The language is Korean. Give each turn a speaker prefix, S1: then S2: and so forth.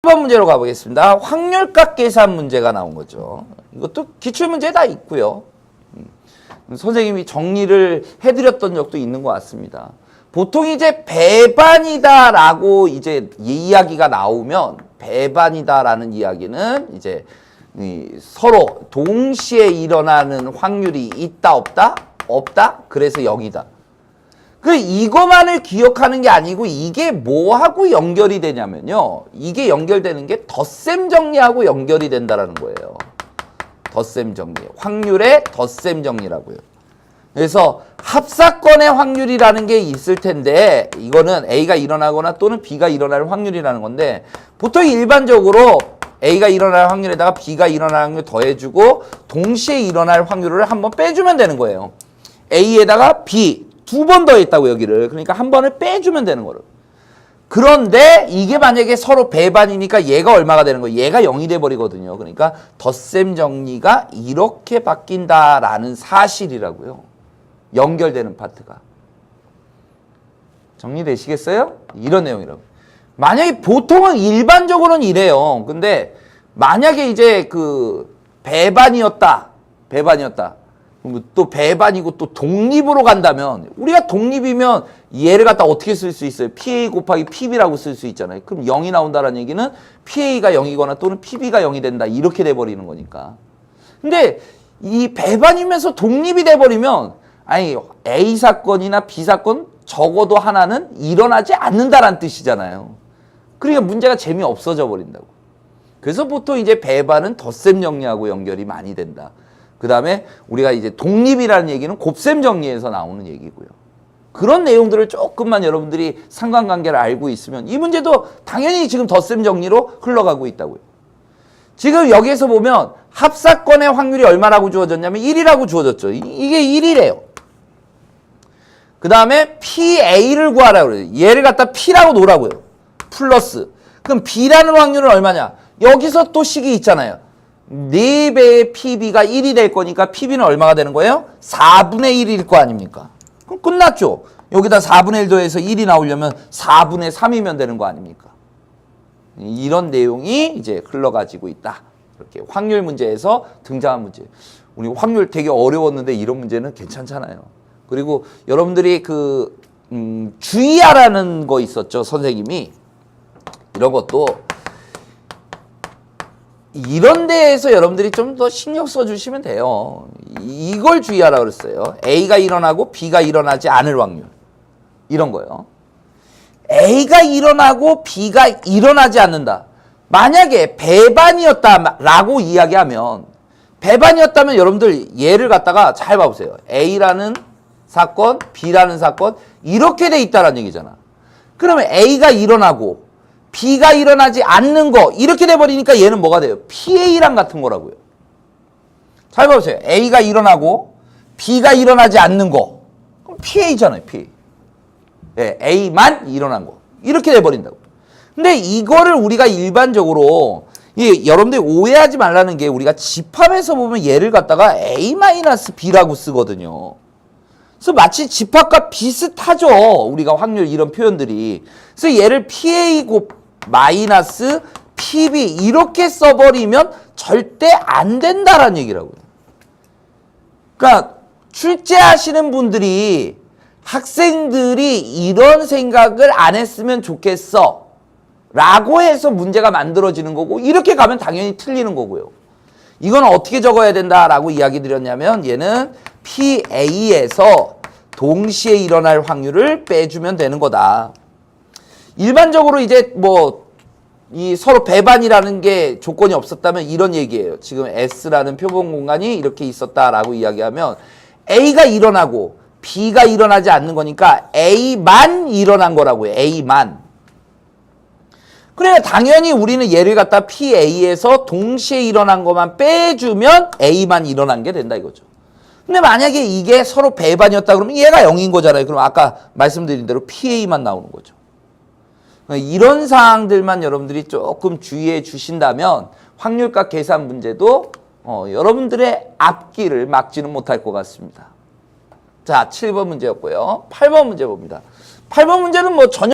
S1: 10번 문제로 가보겠습니다. 확률값 계산 문제가 나온 거죠. 이것도 기출문제 다 있고요. 선생님이 정리를 해드렸던 적도 있는 것 같습니다. 보통 이제 배반이다라고 이제 이야기가 나오면 배반이다라는 이야기는 이제 서로 동시에 일어나는 확률이 있다 없다? 없다? 그래서 0이다. 이거만을 기억하는 게 아니고 이게 뭐하고 연결이 되냐면요. 이게 연결되는 게 덧셈 정리하고 연결이 된다라는 거예요. 덧셈 정리. 확률의 덧셈 정리라고요. 그래서 합사건의 확률이라는 게 있을 텐데 이거는 A가 일어나거나 또는 B가 일어날 확률이라는 건데 보통 일반적으로 A가 일어날 확률에다가 B가 일어날 확률 더해주고 동시에 일어날 확률을 한번 빼주면 되는 거예요. A에다가 B 두 번 더했다고 여기를. 그러니까 한 번을 빼주면 되는 거를. 그런데 이게 만약에 서로 배반이니까 얘가 얼마가 되는 거예요? 얘가 0이 돼버리거든요. 그러니까 덧셈 정리가 이렇게 바뀐다라는 사실이라고요. 연결되는 파트가. 정리되시겠어요? 이런 내용이라고. 만약에 보통은 일반적으로는 이래요. 근데 만약에 이제 배반이었다. 또 배반이고 또 독립으로 간다면 우리가 독립이면 얘를 갖다 어떻게 쓸 수 있어요? PA 곱하기 PB라고 쓸 수 있잖아요. 그럼 0이 나온다는 얘기는 PA가 0이거나 또는 PB가 0이 된다. 이렇게 돼버리는 거니까. 근데 이 배반이면서 독립이 돼버리면 아니 A 사건이나 B 사건 적어도 하나는 일어나지 않는다라는 뜻이잖아요. 그러니까 문제가 재미없어져 버린다고. 그래서 보통 이제 배반은 덧셈 정리하고 연결이 많이 된다. 그 다음에 우리가 이제 독립이라는 얘기는 곱셈 정리에서 나오는 얘기고요. 그런 내용들을 조금만 여러분들이 상관관계를 알고 있으면 이 문제도 당연히 지금 덧셈 정리로 흘러가고 있다고요. 지금 여기에서 보면 합사건의 확률이 얼마라고 주어졌냐면 1이라고 주어졌죠. 이게 1이래요. 그 다음에 PA를 구하라고 그래요. 얘를 갖다 P라고 놓으라고요. 플러스. 그럼 B라는 확률은 얼마냐? 여기서 또 식이 있잖아요. 4배의 PB가 1이 될 거니까 PB는 얼마가 되는 거예요? 4분의 1일 거 아닙니까? 그럼 끝났죠. 여기다 4분의 1 더해서 1이 나오려면 4분의 3이면 되는 거 아닙니까? 이런 내용이 이제 흘러가지고 있다. 이렇게 확률 문제에서 등장한 문제. 우리 확률 되게 어려웠는데 이런 문제는 괜찮잖아요. 그리고 여러분들이 주의하라는 거 있었죠. 선생님이. 이런 것도 이런 데에서 여러분들이 좀 더 신경 써주시면 돼요. 이걸 주의하라고 그랬어요. A가 일어나고 B가 일어나지 않을 확률. 이런 거요. A가 일어나고 B가 일어나지 않는다. 만약에 배반이었다라고 이야기하면 배반이었다면 여러분들 얘를 갖다가 잘 봐보세요. A라는 사건, B라는 사건 이렇게 돼 있다는 얘기잖아. 그러면 A가 일어나고 B가 일어나지 않는 거 이렇게 돼버리니까 얘는 뭐가 돼요? PA랑 같은 거라고요. 잘 봐보세요. A가 일어나고 B가 일어나지 않는 거 그럼 PA잖아요. PA. 네, A만 일어난 거 이렇게 돼버린다고. 근데 이거를 우리가 일반적으로 여러분들이 오해하지 말라는 게 우리가 집합에서 보면 얘를 갖다가 A-B라고 쓰거든요. 그래서 마치 집합과 비슷하죠. 우리가 확률 이런 표현들이. 그래서 얘를 PA 곱 마이너스 PB 이렇게 써버리면 절대 안 된다라는 얘기라고요. 그러니까 출제하시는 분들이 학생들이 이런 생각을 안 했으면 좋겠어 라고 해서 문제가 만들어지는 거고 이렇게 가면 당연히 틀리는 거고요. 이건 어떻게 적어야 된다라고 이야기 드렸냐면 얘는 PA에서 동시에 일어날 확률을 빼주면 되는 거다. 일반적으로 이제 이 서로 배반이라는 게 조건이 없었다면 이런 얘기예요. 지금 S라는 표본 공간이 이렇게 있었다라고 이야기하면 A가 일어나고 B가 일어나지 않는 거니까 A만 일어난 거라고요. A만. 그래 당연히 우리는 얘를 갖다 PA에서 동시에 일어난 것만 빼주면 A만 일어난 게 된다 이거죠. 근데 만약에 이게 서로 배반이었다 그러면 얘가 0인 거잖아요. 그럼 아까 말씀드린 대로 PA만 나오는 거죠. 이런 사항들만 여러분들이 조금 주의해 주신다면 확률값 계산 문제도 여러분들의 앞길을 막지는 못할 것 같습니다. 자, 7번 문제였고요. 8번 문제 봅니다. 8번 문제는 전혀